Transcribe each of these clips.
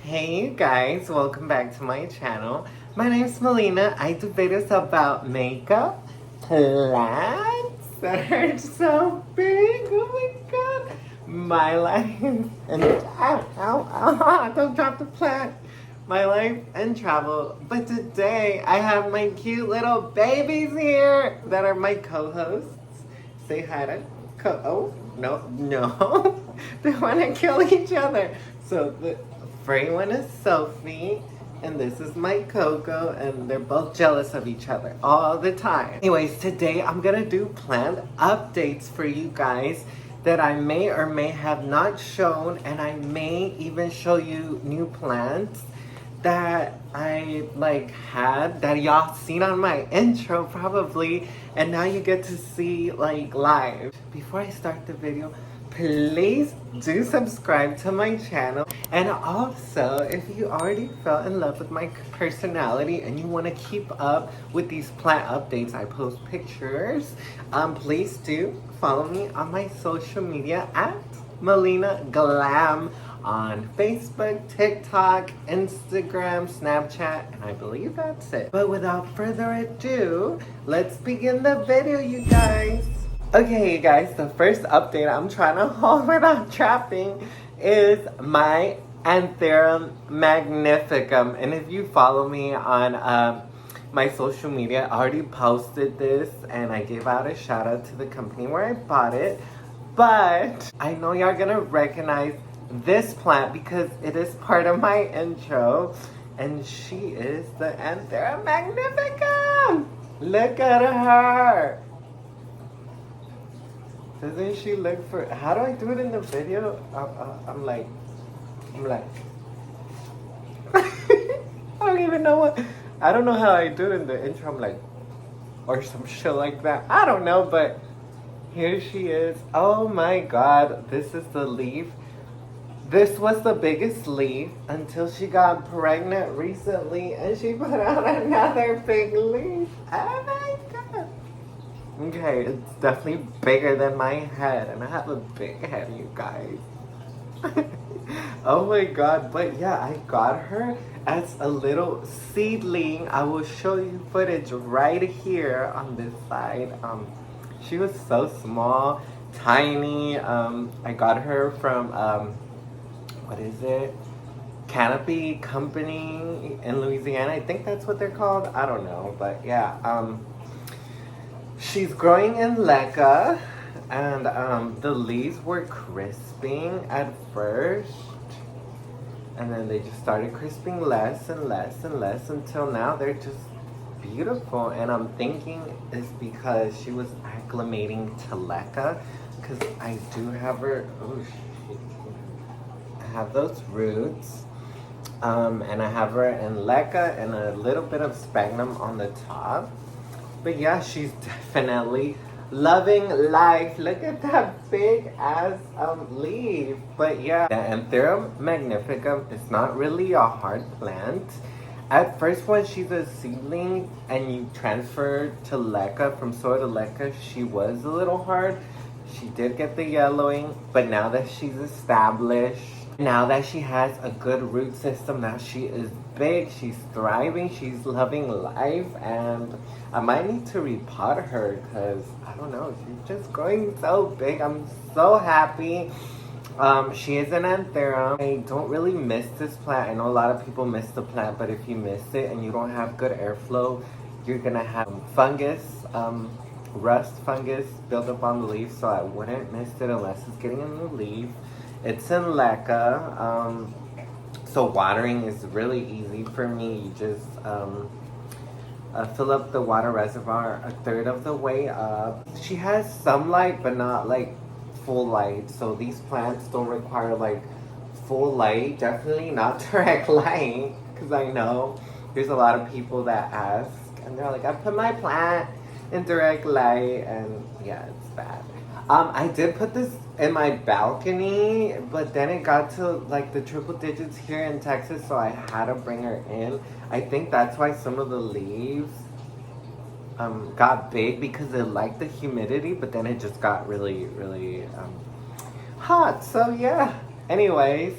Hey you guys, welcome back to my channel. My name's Melina. I do videos about makeup, plants that are so big, oh my god, my life, and don't drop the plant. My life and travel. But today I have my cute little babies here that are my co-hosts. Say hi to oh, no. They want to kill each other. So the free one is Sophie, and this is my Coco, and they're both jealous of each other all the time. Anyways, today I'm gonna do plant updates for you guys that I may or may have not shown, and I may even show you new plants that I had that y'all seen on my intro probably, and now you get to see live. Before I start the video, please do subscribe to my channel, and also if you already fell in love with my personality and you want to keep up with these plant updates, I post pictures, please do follow me on my social media at Melina Glam on Facebook, TikTok, Instagram, Snapchat, and I believe that's it. But without further ado, let's begin the video, you guys. Okay, you guys, the first update I'm trying to hold without trapping is my Anthurium Magnifica. And if you follow me on my social media, I already posted this and I gave out a shout out to the company where I bought it. But I know y'all gonna recognize this plant because it is part of my intro, and she is the Anthurium Magnifica. Look at her. Doesn't she look for? How do I do it in the video? I'm like I don't even know what. I don't know how I do it in the intro. I'm like, or some shit like that. I don't know, but here she is. Oh my god, this is the leaf. This was the biggest leaf until she got pregnant recently and she put out another big leaf. Oh my god. Okay, it's definitely bigger than my head, and I have a big head, you guys. Oh my god, but yeah, I got her as a little seedling. I will show you footage right here on this side. She was so small, tiny. I got her from what is it? Canopy Company in Louisiana. I think that's what they're called. I don't know, but yeah. She's growing in leca, and the leaves were crisping at first, and then they just started crisping less and less and less until now they're just beautiful. And I'm thinking it's because she was acclimating to leca, because I do have her. Oh shit. I have those roots, and I have her in leca and a little bit of sphagnum on the top. But yeah, she's definitely loving life. Look at that big ass leaf. But yeah, the Anthurium Magnifica is not really a hard plant. At first, when she's a seedling and you transfer to leca, from soil to leca, she was a little hard. She did get the yellowing, but now that she's established, now that she has a good root system, now she is big, she's thriving, she's loving life, and I might need to repot her because, I don't know, she's just growing so big. I'm so happy. She is an Anthurium. I don't really miss this plant. I know a lot of people miss the plant, but if you miss it and you don't have good airflow, you're gonna have fungus, rust fungus build up on the leaf, so I wouldn't miss it unless it's getting a new leaf. It's in leca, so watering is really easy for me. You just fill up the water reservoir a third of the way up. She has some light, but not like full light, so these plants don't require like full light. Definitely not direct light, because I know there's a lot of people that ask and they're like, I put my plant in direct light, and yeah, it's bad. I did put this in my balcony, but then it got to like the triple digits here in Texas, so I had to bring her in. I think that's why some of the leaves got big, because it liked the humidity, but then it just got really hot. So yeah, anyways,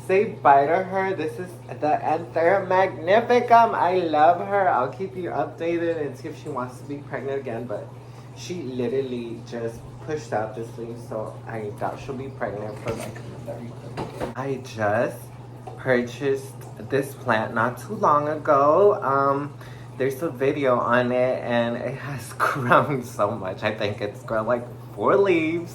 say bye to her. This is the Anthurium Magnificum. I love her. I'll keep you updated and see if she wants to be pregnant again. But she literally just pushed out this leaf, so I doubt she'll be pregnant for like another year. I just purchased this plant not too long ago. There's a video on it and it has grown so much. I think it's grown like 4 leaves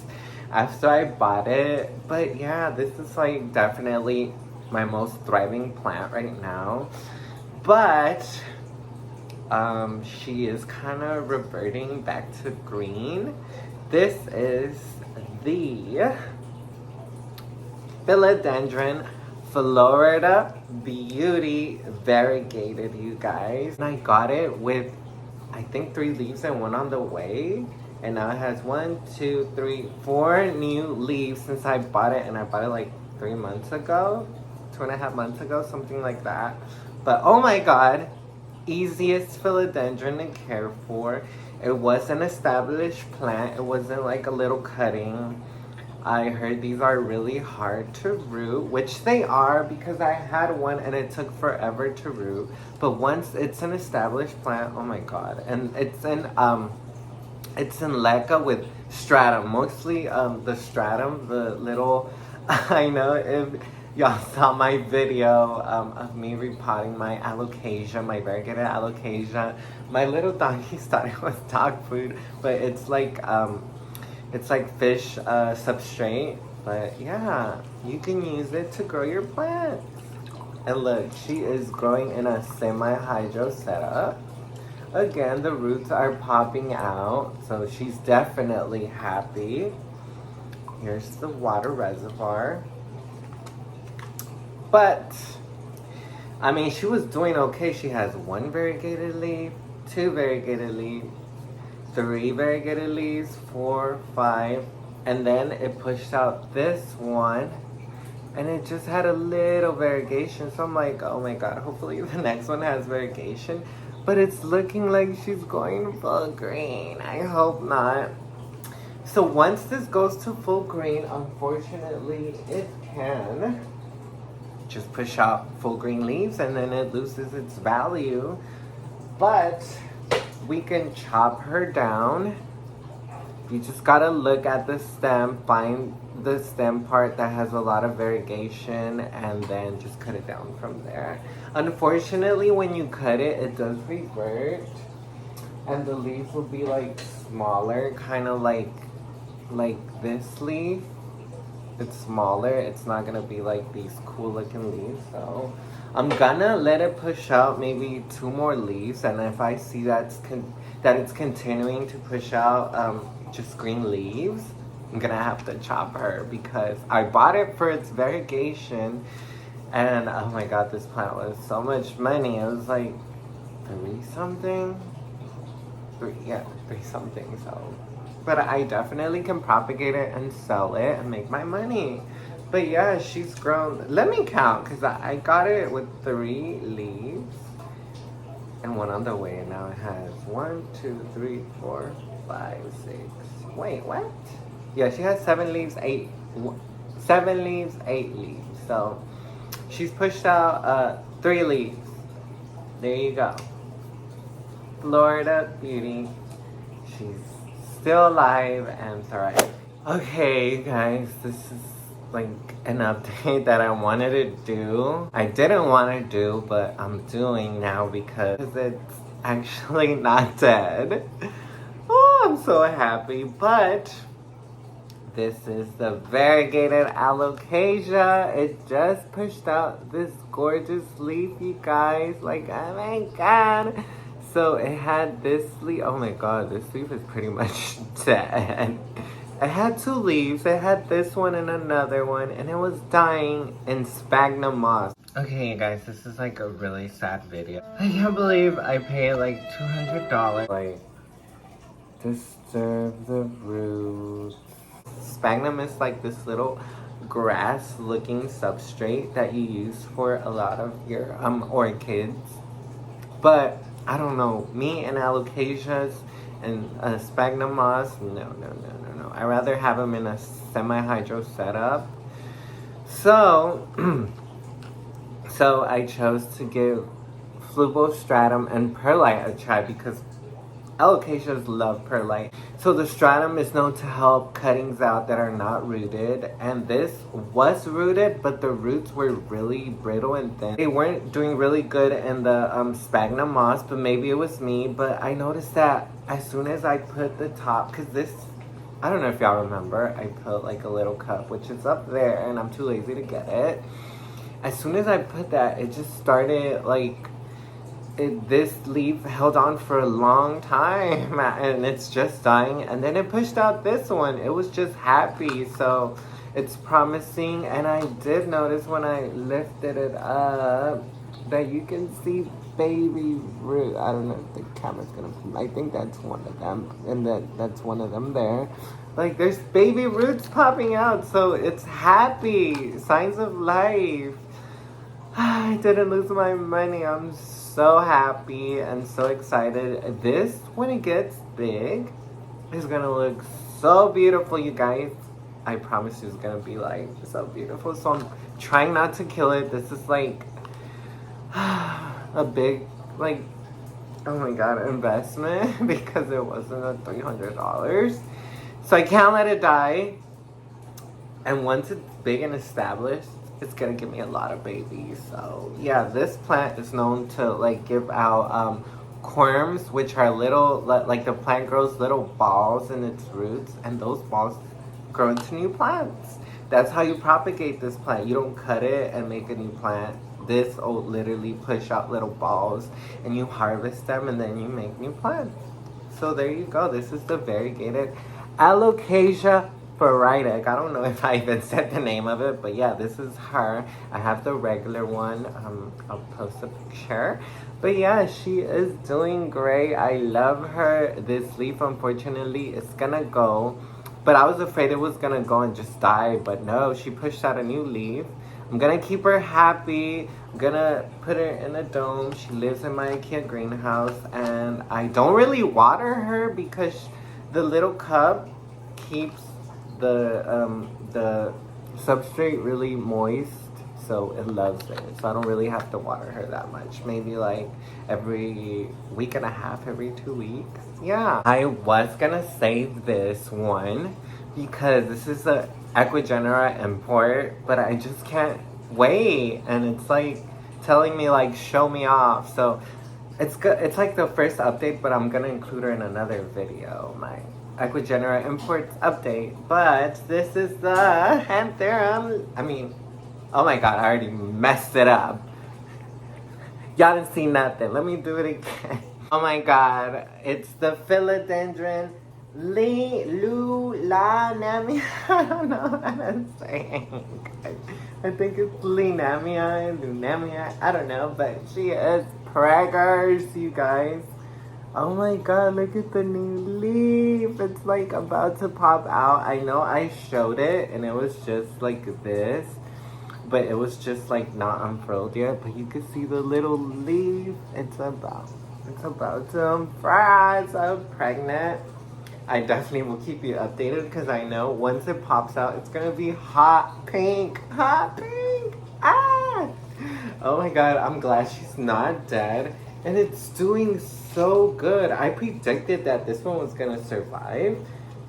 after I bought it. But yeah, this is like definitely my most thriving plant right now. But she is kind of reverting back to green. This is the Philodendron Florida Beauty Variegated, you guys. And I got it with, I think, 3 leaves and 1 on the way. And now it has 1, 2, 3, 4 new leaves since I bought it. And I bought it like 3 months ago, 2.5 months ago, something like that. But oh my god, easiest philodendron to care for. It was an established plant. It wasn't like a little cutting. I heard these are really hard to root, which they are because I had one and it took forever to root. But once it's an established plant, oh my god. And it's in leca with stratum, mostly the stratum, the little, I know if y'all saw my video of me repotting my alocasia, my variegated alocasia. My little donkeys thought it was dog food, but it's like fish substrate. But yeah, you can use it to grow your plants. And look, she is growing in a semi-hydro setup. Again, the roots are popping out, so she's definitely happy. Here's the water reservoir. But, I mean, she was doing okay. She has 1 variegated leaf, 2 variegated leaves, 3 variegated leaves, 4, 5, and then it pushed out this one, and it just had a little variegation. So I'm like, oh my god, hopefully the next one has variegation. But it's looking like she's going full green. I hope not. So once this goes to full green, unfortunately, it can just push out full green leaves and then it loses its value. But we can chop her down. You just gotta look at the stem, find the stem part that has a lot of variegation, and then just cut it down from there. Unfortunately, when you cut it, it does revert, and the leaves will be like smaller, kind of like this leaf. It's smaller. It's not gonna be like these cool looking leaves. So I'm gonna let it push out maybe 2 more leaves, and if I see that it's continuing to push out just green leaves, I'm gonna have to chop her because I bought it for its variegation. And oh my god, this plant was so much money. It was like 3 something. 3 something. So, but I definitely can propagate it and sell it and make my money. But yeah, she's grown. Let me count, because I got it with 3 leaves and 1 on the way. And now it has 1, 2, 3, 4, 5, 6. Wait, what? Yeah, she has 7 leaves, 8. 7 leaves, 8 leaves. So she's pushed out 3 leaves. There you go. Florida Beauty. She's still alive and thriving. Okay, guys, this is like an update that I wanted to do. I didn't want to do, but I'm doing now because it's actually not dead. Oh, I'm so happy. But this is the variegated alocasia. It just pushed out this gorgeous leaf, you guys. Like, oh my god. So it had this leaf. Oh my god, this leaf is pretty much dead. It had 2 leaves. It had this one and another one, and it was dying in sphagnum moss. Okay, you guys, this is like a really sad video. I can't believe I paid like $200. Like, disturb the roots. Sphagnum is like this little grass-looking substrate that you use for a lot of your orchids. But I don't know, me and alocasias and sphagnum moss, no. I rather have them in a semi-hydro setup. So So I chose to give Flubostratum and Perlite a try because alocasias love perlite. So the stratum is known to help cuttings out that are not rooted, and this was rooted, but the roots were really brittle and thin. They weren't doing really good in the sphagnum moss, but maybe it was me. But I noticed that as soon as I put the top, because this, I don't know if y'all remember, I put like a little cup, which is up there, and I'm too lazy to get it. As soon as I put that, it just started like, this leaf held on for a long time and it's just dying, and then it pushed out this one. It was just happy, so it's promising. And I did notice when I lifted it up that you can see baby root. I don't know if the camera's gonna, I think that's one of them, and that's one of them there. Like, there's baby roots popping out, so it's happy, signs of life. I didn't lose my money. I'm so happy and so excited. This, when it gets big, is gonna look so beautiful, you guys. I promise you it's gonna be like so beautiful. So I'm trying not to kill it. This is like a big, like, oh my god, investment because it wasn't a $300. So I can't let it die. And once it's big and established, it's gonna give me a lot of babies. So yeah, this plant is known to like give out corms, which are little, like the plant grows little balls in its roots, and those balls grow into new plants. That's how you propagate this plant. You don't cut it and make a new plant. This will literally push out little balls, and you harvest them, and then you make new plants. So there you go. This is the variegated Alocasia Variegated. I don't know if I even said the name of it, but yeah, this is her. I have the regular one. I'll post a picture. But yeah, she is doing great. I love her. This leaf, unfortunately, is gonna go. But I was afraid it was gonna go and just die. But no, she pushed out a new leaf. I'm gonna keep her happy. I'm gonna put her in a dome. She lives in my IKEA greenhouse. And I don't really water her because the little cup keeps the substrate really moist, so it loves it. So I don't really have to water her that much. Maybe like every week and a half, every 2 weeks. Yeah. I was gonna save this one because this is a Equigenera import, but I just can't wait. And it's like telling me like, show me off. So it's good. It's like the first update, but I'm gonna include her in another video. My Equigenera imports update. But this is the Anthurium. I mean, oh my god, I already messed it up. Y'all didn't see nothing. Let me do it again. Oh my god, it's the Philodendron Lamina. I don't know what I'm saying. I think it's Lunamia. I don't know, but she is preggers, you guys. Oh my god, look at the new leaf. It's like about to pop out. I know I showed it and it was just like this, but it was just like not unfurled yet. But you can see the little leaf. It's about to unfurl. So I'm pregnant. I definitely will keep you updated because I know once it pops out, it's gonna be hot pink. Hot pink. Ah! Oh my god, I'm glad she's not dead. And it's doing so good. I predicted that this one was gonna survive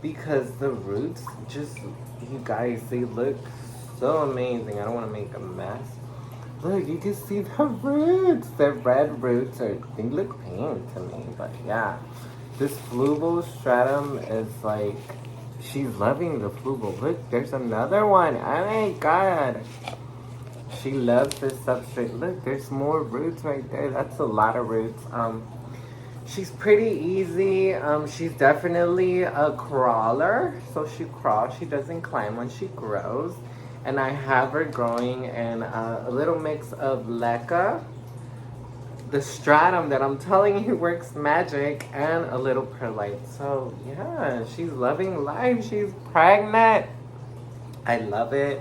because the roots just, you guys, they look so amazing. I don't want to make a mess. Look, you can see the roots. The red roots they look pink to me, but yeah. This Flubostratum is like, she's loving the Flubo. Look, there's another one. Oh my god. She loves this substrate. Look, there's more roots right there. That's a lot of roots. She's pretty easy. She's definitely a crawler. So she crawls. She doesn't climb when she grows. And I have her growing in a little mix of leca, the stratum that I'm telling you works magic, and a little perlite. So yeah, she's loving life. She's pregnant. I love it.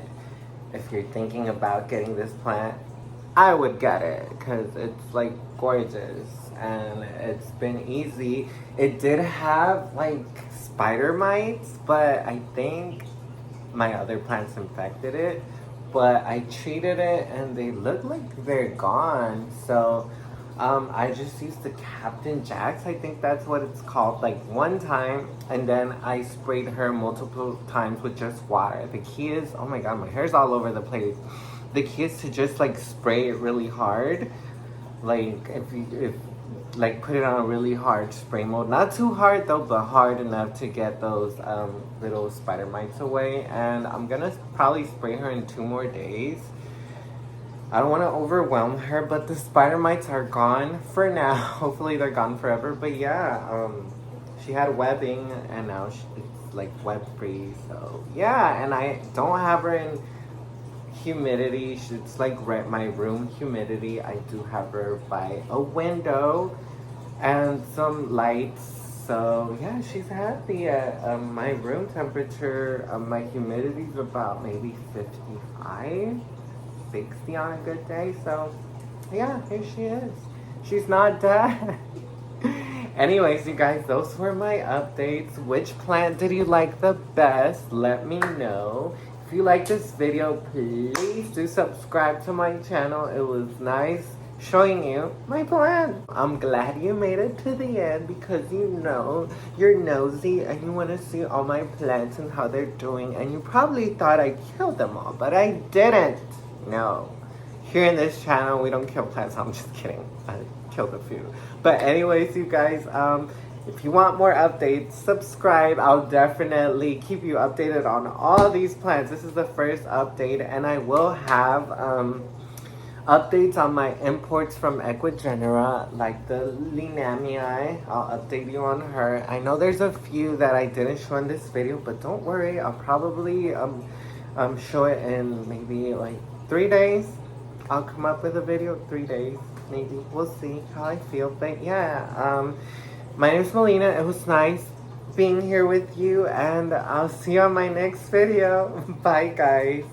If you're thinking about getting this plant, I would get it because it's like gorgeous and it's been easy. It did have like spider mites, but I think my other plants infected it. but I treated it and they look like they're gone. So I just used the Captain Jacks, I think that's what it's called, like one time, and then I sprayed her multiple times with just water. The key is, oh my god, my hair's all over the place. The key is to just like spray it really hard, like if like put it on a really hard spray mode, not too hard though, but hard enough to get those little spider mites away. And I'm gonna probably spray her in 2 more days. I don't want to overwhelm her, but the spider mites are gone for now. Hopefully they're gone forever. But yeah, she had webbing and now it's like web free. So yeah, and I don't have her in humidity. It's like my room humidity. I do have her by a window and some lights. So yeah, she's happy. My room temperature, my humidity is about maybe 55. 60 on a good day. So yeah, here she is. She's not dead. Anyways, you guys, those were my updates. Which plant did you like the best? Let me know. If you like this video, please do subscribe to my channel. It was nice showing you my plant. I'm glad you made it to the end because you know you're nosy and you want to see all my plants and how they're doing, and you probably thought I killed them all, but I didn't. No. Here in this channel, we don't kill plants. I'm just kidding. I killed a few. But anyways, you guys, if you want more updates, subscribe. I'll definitely keep you updated on all these plants. This is the first update, and I will have updates on my imports from Ecuador, like the Linamii. I'll update you on her. I know there's a few that I didn't show in this video, but don't worry. I'll probably show it in maybe like 3 days. I'll come up with a video 3 days, maybe. We'll see how I feel. But yeah, my name is Melina. It was nice being here with you, and I'll see you on my next video. Bye, guys.